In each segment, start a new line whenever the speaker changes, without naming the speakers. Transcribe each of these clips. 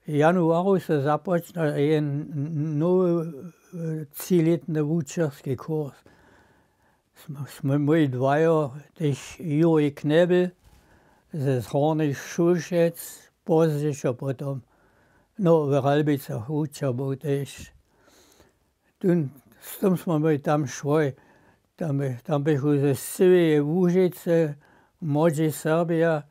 januáru sa započne jeden nový cíletný učerský kurz. Sme my dvaja, tež Juri Knebel ze Horných Šulšec, pozdějšie potom, no v Ralbicach učer bol tež. S tom sme my tam šli, tam bychu ze Sivie Łužice, mladší Serbia,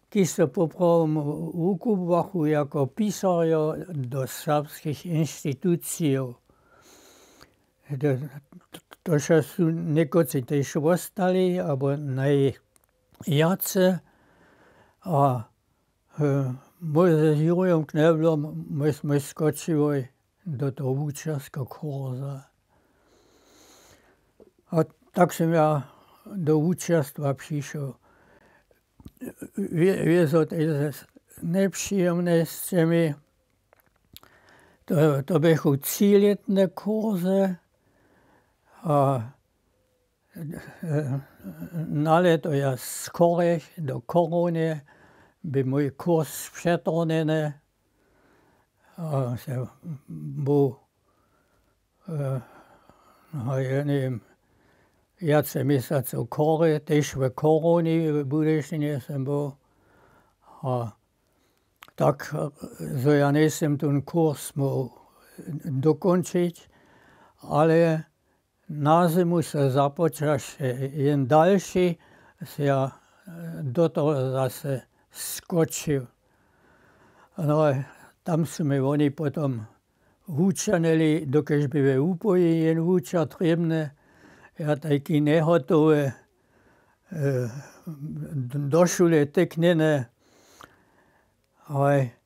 ki sa popravom ukúbachu jako písaria do serbských inštitúcií. To sú niekoci tež ostali, alebo najjace. A my s Jurijom Kneblom, my sme skočili do toho učerského kurza. A tak som ja do učerstva přišel. Viezol tež nepříjemné scény. To bychu cíletné kurzy. A na leto ja skorech do korony by môj kurz přetrnený. A se bol, ja neviem, viacej mesiacov kory, tež v koroni v Budyšine som bol. A tak, so ja nesem ten kurz mohol dokončiť, ale na zimu sa započal jeden ďalší, ja do toho zase skočil. No a tam sú mi oni potom učanili, dokež by úplne jen uča trebné. Ja taký nehotový do šule teknené. Ale